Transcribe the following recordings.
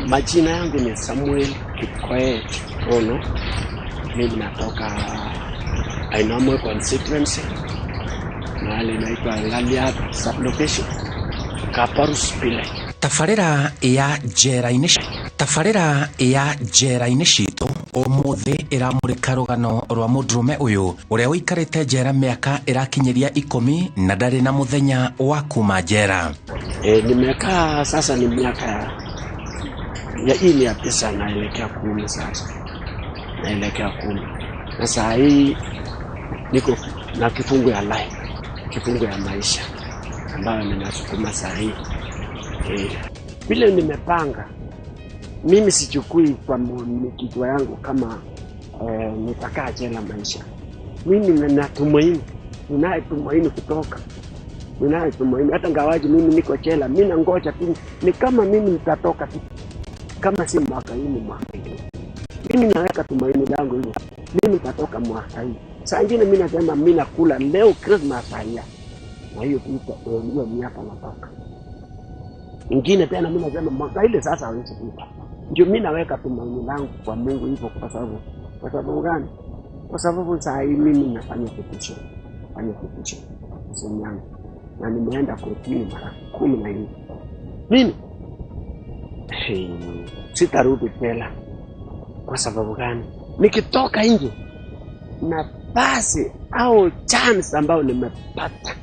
Majina yangu ni Samuel Kipkoech Rono. Mimi natoka Ainamwe constituency, mahali inaitwa Ngaliat sublocation, Kaparus Pile. Tafarira ya njera-inĩ citũ ũmũthĩ ĩramũrĩka rũgano rwa mũndũrũme ũyũ ũrĩa ũikarĩte njera mĩaka ĩrakinyĩria 10 na ndarĩ na mũthenya wa kuma njera. Nimekaa sasa ni miaka ya 9 naelekea 10 sasa. Naelekea 10. Na saa hii niko na kifungo ya life, kifungo ya maisha ambayo ninasukuma saa hii. Vile nimepanga, mimi sichukui kwa kichwa yangu kama nitakaa jela maisha. Mimi ninatumaini, ninaitumaini kutoka. Ninaitumaini hata ngawaji mimi niko jela, mimi nangoja tu ni kama mimi nitatoka tu. Kama si mwaka huu ni mwaka huu. Mimi naweka tumaini langu hilo. Mimi nitatoka mwaka huu. Saa nyingine mimi nasema mimi nakula leo Christmas haya. Na hiyo ndio miaka natoka. Ingine tena mimi nasema mwaka ile sasa hawezi kufa. Ndio mimi naweka tumaini langu kwa Mungu hivyo kwa sababu gani? Kwa sababu saa hii mimi nafanya petition. Sema yangu. Na nimeenda kotini mara 14. Mimi sitarudi tena. Kwa sababu gani? Nikitoka nje na basi au chance ambayo nimepata.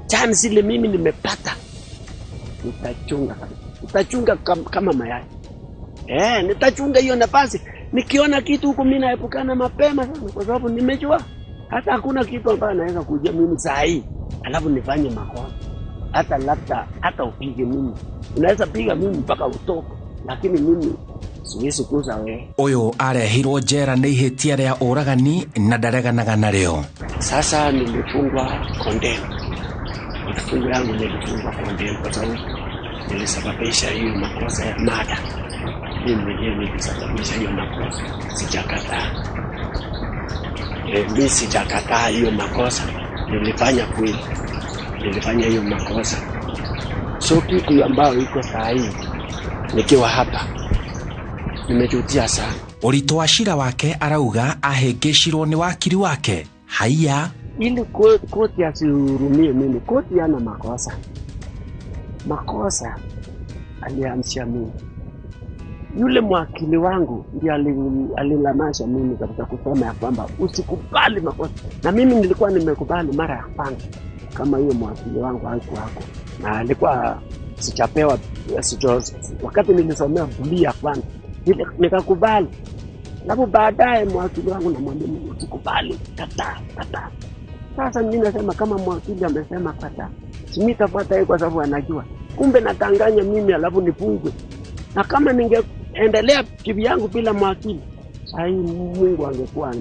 Chance ile mimi nimepata. Nitachunga kama mayai. Nitachunga hiyo nafasi. Nikiona kitu huko mimi naepukana mapema sana kwa sababu nimejua hata hakuna kitu ambacho naweza kuja mimi saa hii alafu nifanye makosa. Hata labda hata upige mimi. Unaweza piga mimi mpaka utoke, lakini mimi siwezi kuza wewe. Uyu arehirwo njera nĩ ihĩtia rĩa ũragani na ndareganaga narĩo. Sasa nilifungwa condemn. Kifungo yangu nilifungwa condemn kwa sababu nilisababisha hiyo makosa ya mada. Mimi mwenyewe nilisababisha hiyo makosa. Sijakataa. Mimi sijakataa hiyo makosa. Nilifanya kweli. Nilifanya hiyo makosa. So kitu ambayo iko saa hii nikiwa hapa nimejutia sana. Ũritũ wa cira wake arauga ahĩngĩcirwo nĩ wakiri wake. Haiya Ili koti asihurumie mimi, koti yana makosa aliamsha mimi. Yule mwakili wangu ndiye alilamasha mimi katika kusema ya kwamba usikubali makosa. Na mimi nilikuwa nimekubali mara ya kwanza kama hiyo mwakili wangu haikuwa hapo. Na alikuwa sichapewa wakati nilisomea bulia kwanza. Nikakubali. Alafu baadaye mwakili wangu namwambia usikubali, kataa. Sasa mimi nasema kama mwakili amesema kataa, simitafuata yeye kwa sababu anajua. Kumbe natanganya mimi alafu nifungwe. Na kama ningeendelea kivyangu bila mwakili, sasa Mungu angekuwa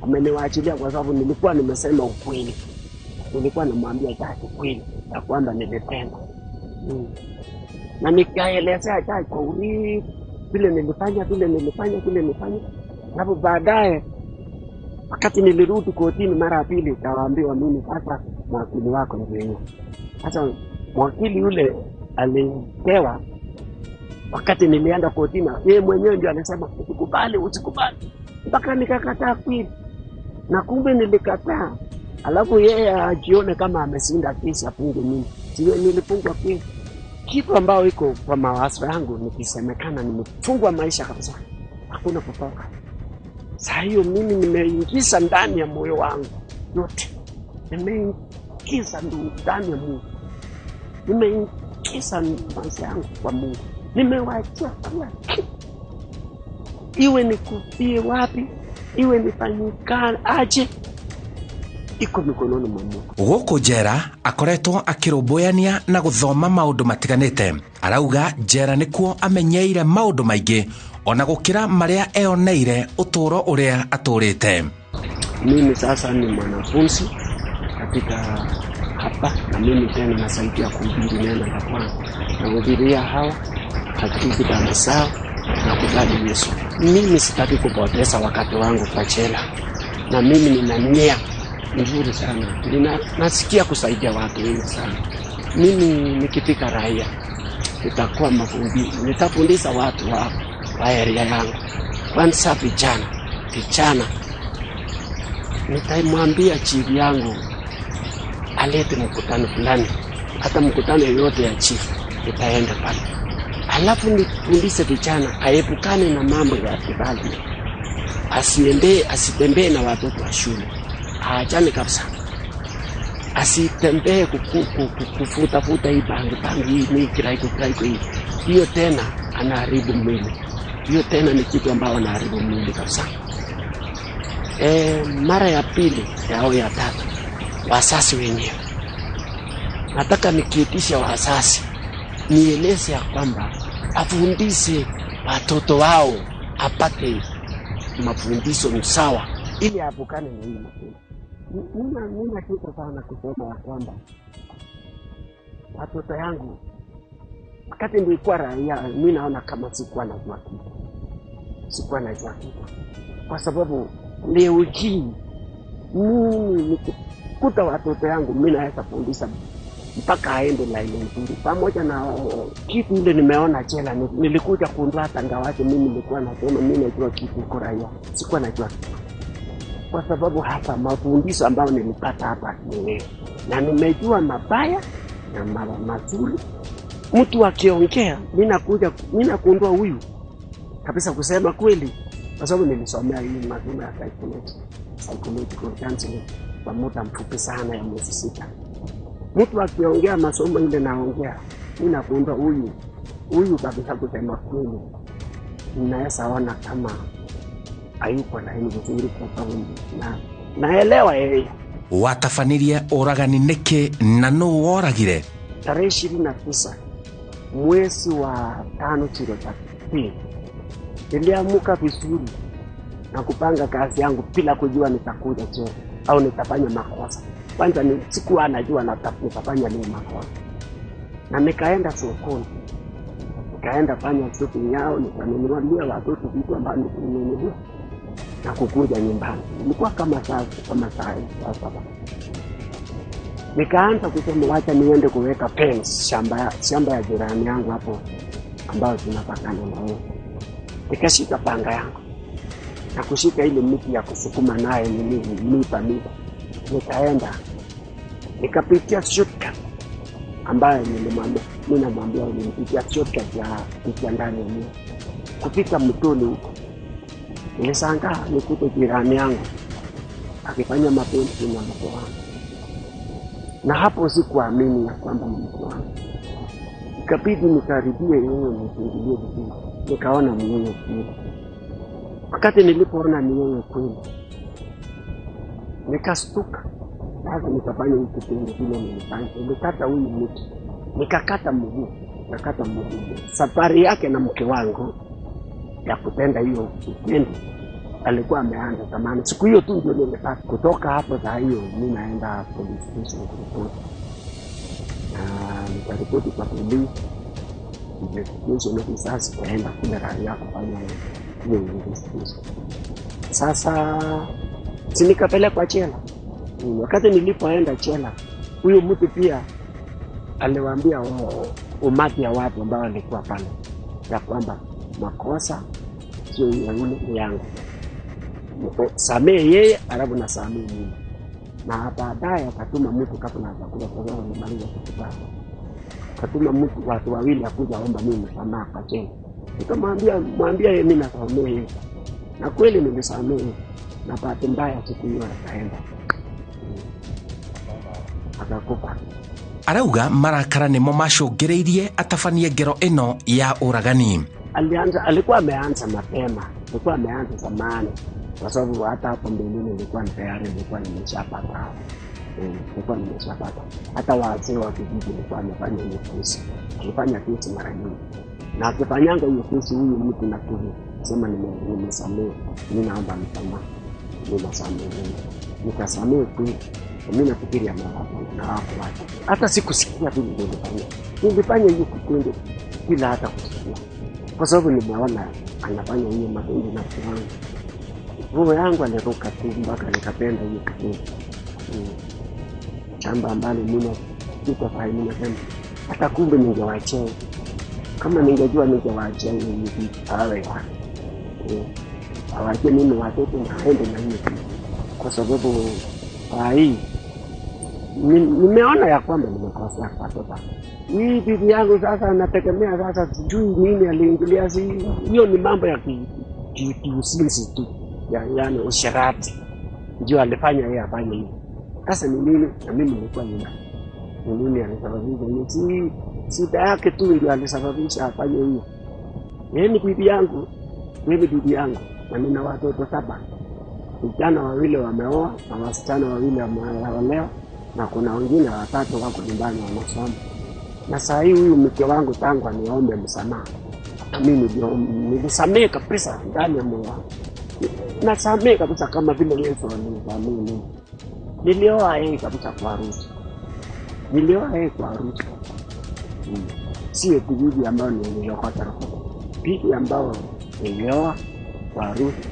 ameniwaachilia kwa sababu nilikuwa nimesema ukweli. Nilikuwa namwambia jaji kweli ya kwamba nilipenda. Na nikaelezea jaji kwa uri vile nilifanya. Hapo baadaye wakati nilirudi kotini mara ya pili nikawaambiwa mimi sasa mwakili wako ndio yeye. Sasa mwakili yule alipewa wakati nilienda kotini, yeye mwenyewe ndio alisema usikubali. Mpaka nikakataa kweli. Na kumbe nilikataa. Alafu yeye ajione kama ameshinda kesi afunge mimi. Sio nilifungwa kweli. Kitu ambao iko kwa mawazo yangu nikisemekana nimefungwa maisha kabisa. Hakuna kutoka. Sasa hiyo mimi nimeingiza ndani ya moyo wangu yote. Nimeingiza ndani ya Mungu. Nimeingiza maisha yangu kwa Mungu. Nimewaachia kila kitu. Iwe nikufie wapi, iwe nifanyikane aje, iko mikononi mwa Mungu. Gũkũ njera akoretwo akĩrũmbũyania na gũthoma maũndũ matiganĩte. Arauga njera nĩkuo amenyeire maũndũ maingĩ ona gũkĩra marĩa eoneire ũtũũro ũrĩa atũrĩte. Mimi sasa ni mwanafunzi katika hapa, na mimi tena nasaidia kuhubiri neno la Bwana. Nahubiria hawa hatuki damu sawa na kubali Yesu. Mimi sitaki kupoteza wakati wangu kwa jela. Na mimi nina nia nzuri sana. Nasikia kusaidia watu wengi sana. Mimi nikipika raia. itakuwa nitafundisha watu wa area yangu. Kwanza vijana nitamwambia chief yangu alete mkutano fulani, hata mkutano yote ya chief itaenda pale. Alafu nifundishe vijana aepukane na mambo ya kibali, asitembee na watoto wa shule, aachane kabisa, asitembee kufuta hii bangi hii kiraiko hii. Hiyo tena anaharibu mwili, hiyo tena ni kitu ambao anaharibu mwili kabisa. Mara ya pili au ya tatu, wasasi wenyewe nataka nikiitisha wasasi nieleze ya kwamba afundishe watoto wao apate mafundisho msawa ili apukane na hii mafunzo. Nina kitu sana kusema ya kwamba watoto yangu wakati nilikuwa raia, mimi naona kama sikuwa najua kitu, kwa sababu leo hii mimi nikikuta watoto yangu mimi naweza fundisha mpaka aende laini nzuri, pamoja na kitu ile nimeona jela. Nilikuja kuundua hata ngawaje mimi nilikuwa nasema mimi najua kitu kwa raia, sikuwa najua kitu, kwa sababu hapa mafundisho ambayo nilipata hapa ni na nimejua mabaya na mazuri. Mtu akiongea mimi nakuundua huyu kabisa, kusema kweli, kwa sababu nilisomea hii masomo ya psychological counseling kwa muda mfupi sana ya miezi 6. Mtu akiongea masomo ile naongea, mimi nakuundua huyu kabisa, kusema kweli ninaweza ona kama hayuko na hili vizuri, kwa sababu naelewa yeye. Watafanirie oragani niki na no woragire. Tarehe 29 mwezi wa 5 2023 niliamuka vizuri na kupanga kazi yangu bila kujua nitakuja jela au nitafanya makosa. Kwanza sikuwa najua nitafanya nini makosa, na nikaenda sokoni, nikaenda fanya shopping yao, nikanunulia watoto vitu ambavyo nilinunua na kukuja nyumbani. Nilikuwa kama saa 7. Nikaanza kusema wacha niende kuweka fence shamba ya jirani yangu hapo ambao tunapakana na yeye. Nikashika panga yangu na kushika ile miti ya kusukuma naye mita. Nikaenda nikapitia shortcut ambayo ninamwambia nilipitia shortcut ya kupitia ndani ya mimi kupita mtoni huko. Nilishangaa nikute jirani yangu akifanya mapenzi na mke wangu, na hapo sikuamini ya kwamba ni mke wangu. Ikabidi nikaribie yeye nisingilie vizuri, nikaona ni yeye kweli. Wakati nilipoona ni yeye kweli, nikastuka. Sasa nikafanya hiki kitendo kile nilifanya. Nilikata huyu mti, nikakata mguu. Safari yake na mke wangu ya kutenda hiyo kitendo alikuwa ameanza zamani. Siku hiyo tu ndio nilipata. Kutoka hapo saa hiyo mimi naenda police station kuripoti. Na nikaripoti kwa polisi. Investigation officers kaenda kule raia kufanya hiyo investigation. Sasa nikapelekwa jela. Wakati nilipoenda jela, huyo mtu pia aliwaambia umati ya watu ambao walikuwa pale ya kwamba makosa sio yule yangu, samehe yeye alafu na samehe mimi. Na baadaye akatuma mtu kabla hajakuja kwa sababu alimaliza kutaka, akatuma mtu watu wawili akuja omba mimi msamaha kwa jela. Nikamwambia yeye mimi nasamehe, na kweli nilisamehe. Na bahati mbaya siku hiyo akaenda akakufa. Arauga marakara nimo macũngĩrĩirie atabanie ngero ino ya uragani. Alikuwa ameanza mapema, alikuwa ameanza zamani, kwa sababu hata hapo mbeleni nilikuwa tayari nimeshapata. Hata wazee wa kijiji nilikuwa nimefanya hiyo kesi. Nilifanya kesi mara nyingi. Na akifanyanga hiyo kesi huyu mtu na kusema nimesamehe, mimi naomba msamaha. Nimesamehe. Nikasamehe tu. Mimi nafikiria na hapo watu. Hata sikusikia vile nilifanya. Nilifanya hiyo kitendo bila hata kusikia. Kwa sababu nimeona anafanya hiyo matendo na kiwango. Roho yangu aliruka tu mpaka nikapenda hiyo kitendo. Chamba ambalo mimi kitu kwa mimi nasema hata kumbe ningewaachia Kama ningejua ningewaachia hivi awe awache mimi watoto na aende na hiyo, kwa sababu hii nimeona ya kwamba nimekosea kwa sababu hii bibi yangu sasa anategemea sasa, sijui nini aliingilia. Hiyo ni mambo ya kiusinzi tu, yaani usherati ndio alifanya yeye afanye hiyo. Sasa ni nini? Na mimi nilikuwa nyuma, ni nini alisababisha hiyo? Shida yake tu ndio alisababisha afanye hiyo. Yeye ni bibi yangu, na nina watoto 7. Vijana 2 wameoa na wasichana 2 wameolewa, na kuna wengine 3 wako nyumbani wanasoma. Na saa hii huyu mke wangu tangu aniombe msamaha, mimi nilisamehe kabisa ndani ya moyo wangu. Nasamehe kabisa kama vile Yesu alinisamehe. Nilioa yeye kabisa kwa harusi. Sio bibi ambayo niliokota, bibi ambayo nilioa kwa harusi.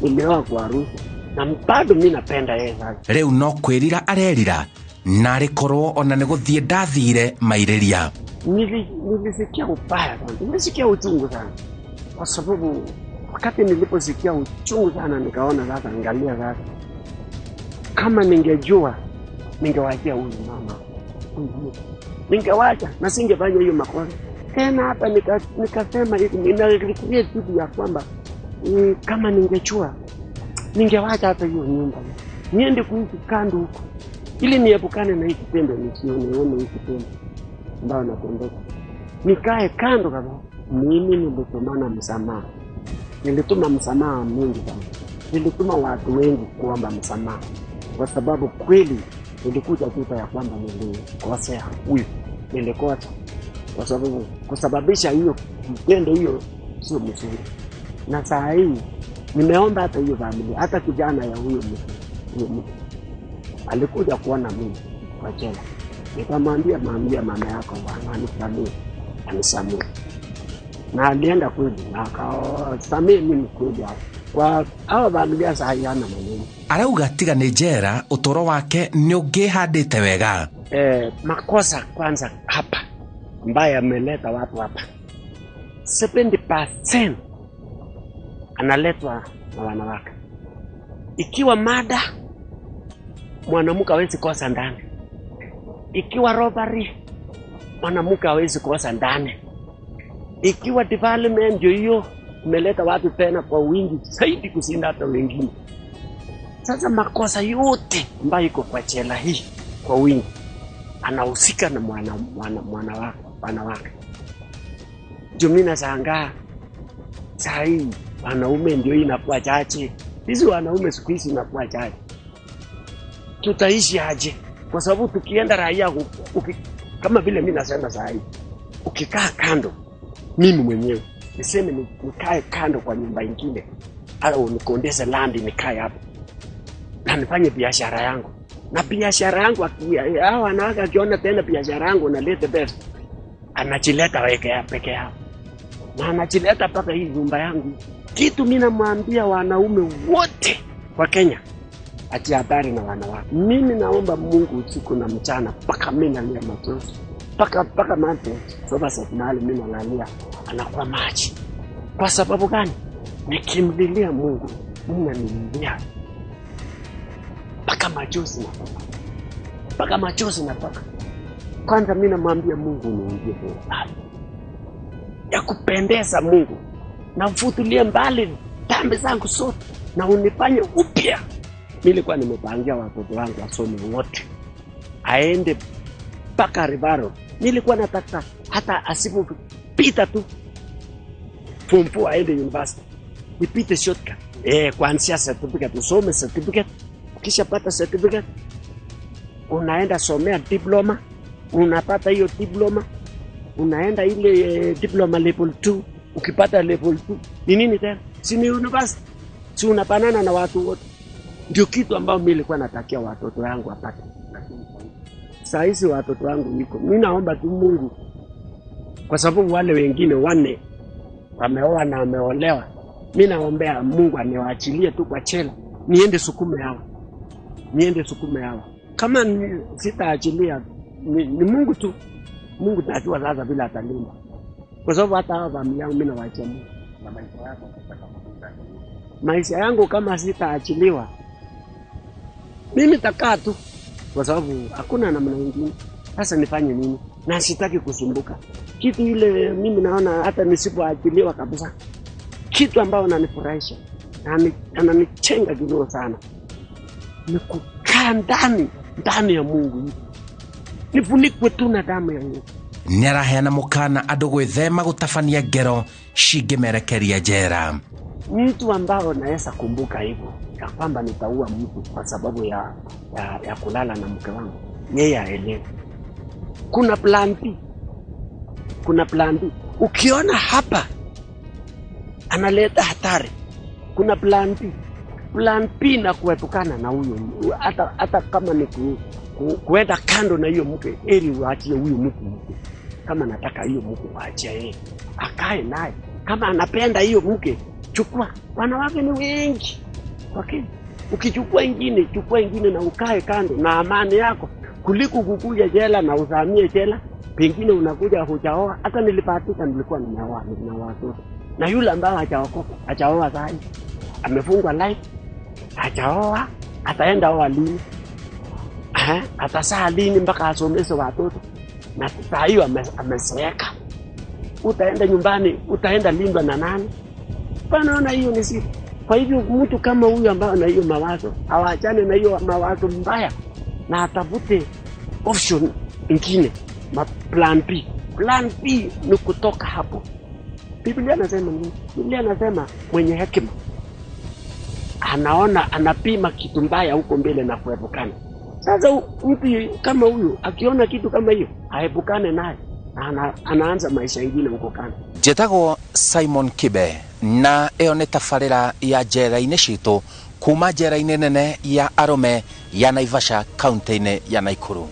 Nilioa kwa harusi, na bado mimi napenda yeye sasa. Riu no kwirira arerira na arikorwo ona ni guthie ndathire maireria. Nilisikia ubaya sana, nilisikia uchungu sana, kwa sababu wakati niliposikia uchungu sana nikaona sasa, angalia sasa, kama ningejua ningewaachia huyu mama, ningewacha na singefanya hiyo makosa tena. Hapa nikasema hivi, ninafikiria kitu ya kwamba kama ningejua ningewacha hata hiyo nyumba niende kuishi kando huko, ili niepukane na hii kitendo, nisione hii kitendo ambao natendeka, nikae kando kabisa. Mimi nilituma msamaha mwingi sana, nilituma watu wengi kuomba msamaha, kwa sababu kweli nilikuja kuta ya kwamba nilikosea huyu, nilikosa, kwa sababu kusababisha hiyo kitendo hiyo sio mzuri. Na saa hii nimeomba hata hiyo familia, hata kijana ya huyo mtu alikuja kuona mimi kwa jela, nikamwambia mama yako anisamehe, na alienda kweli na akasamehe mimi kweli. Kwa hao familia saa hii hana maneno. Arauga tiga ni njera utoro wake ni ungihandite wega. Makosa kwanza hapa ambaye ameleta watu hapa, 70% analetwa na wanawake. Ikiwa mada, mwanamke hawezi kosa ndani. Ikiwa robbery, mwanamke hawezi kosa ndani. Ikiwa development, hiyo imeleta watu tena kwa wingi zaidi kushinda hata wengine. Sasa makosa yote ambayo iko kwa jela hii kwa wingi anahusika na wanawake. Ndio mimi nashangaa saa hii wanaume ndio inakuwa chache. Hizi wanaume siku hizi inakuwa chache. Tutaishi aje? Kwa sababu tukienda raia kama vile mimi nasema saa hii, ukikaa kando, mimi mwenyewe niseme nikae kando kwa nyumba nyingine, au nikondeze land nikae hapo na nifanye biashara yangu, na biashara yangu hao wanawake akiona tena biashara yangu naleta pesa, anachileta peke yao, na anachileta paka hii nyumba yangu. Kitu mimi namwambia wanaume wote wa Kenya, ati hatari na wanawake. Mimi naomba Mungu usiku na mchana paka mimi nalia machozi, paka mate soba mahali mimi nalalia anakuwa maji. Kwa sababu gani? Nikimlilia Mungu, mimi nanilia paka machozi natoka. Kwanza mimi namwambia Mungu, niingie ndani ya kupendeza Mungu, na ufutulie mbali dhambi zangu zote na unifanye upya. Nilikuwa nimepangia watoto wangu wasome wote, aende paka Rivaro. Nilikuwa nataka hata asipopita tu form 4 aende university, nipite shortcut. Kuanzia certificate, usome certificate. Kisha pata certificate, unaenda somea diploma, unapata hiyo diploma, unaenda ile diploma level 2. Ukipata level 2 ni nini tena? Si ni university, si unapanana na watu wote. Ndio kitu ambao mimi nilikuwa natakia watoto wangu wapate. Saa hizi watoto wangu niko, mimi naomba tu Mungu, kwa sababu wale wengine 4 wameoa na wameolewa, mimi naombea Mungu aniwaachilie tu kwa chela, niende sukume hao. Kama sitaachilia, ni Mungu tu Mungu najua sasa vile atalinda. Kwa sababu hata hapa familia yangu mimi nawaachia Mungu. Na maisha yako utakapokufa. Maisha yangu kama sitaachiliwa, mimi nitakaa tu, kwa sababu hakuna namna nyingine. Sasa nifanye nini? Na sitaki kusumbuka. Kitu ile mimi naona hata nisipoachiliwa kabisa, kitu ambao nanifurahisha na ananichenga kidogo sana ni kukaa ndani ya Mungu, nifunikwe tu na damu ya Yesu. Niaraheana mukana andu gwithema gutabania ngero cingimerekeria njera. Mtu ambao naweza kumbuka hivyo ya kwamba nitaua mtu kwa sababu ya kulala na mke wangu, yeye aelewe kuna plan B. Kuna plan B. Ukiona hapa analeta hatari, kuna plan B. Plan B na kuepukana na huyo, hata kama ni kuenda kando na hiyo mke, ili uachie huyo mke. Kama nataka hiyo mke waachie yeye, akae naye. Kama anapenda hiyo mke, chukua. Wanawake ni wengi. Okay. Ukichukua ingine, chukua ingine na ukae kando na amani yako, kuliko kukuja jela na uzamie jela. Pengine unakuja hujaoa. Hata nilipatika nilikuwa nimeoa na watoto. Na yule ambaye hajaoa sasa, amefungwa life, hajaoa, ataenda oa lini? Atasaa lini mpaka asomeshe watoto? Na saa hiyo ameseeka. Utaenda nyumbani, utaenda lindwa na nani? Panaona hiyo ni siri. Kwa hivyo mtu kama huyu ambaye ana hiyo mawazo, hawaachane na hiyo mawazo mbaya na atafute option nyingine, plan B. Plan B ni kutoka hapo. Biblia inasema nini? Biblia inasema mwenye hekima anaona, anapima kitu mbaya huko mbele na kuepukana. Sasa mtu kama huyu akiona kitu kama hiyo, aepukane naye na anaanza maisha mengine huko kando. Njetago Simon Kibe na eo nĩ tabarĩra ya njera-inĩ citũ kuma njera-inĩ nene ya Arũme ya Naivasha kaunti-inĩ ya Naikuru.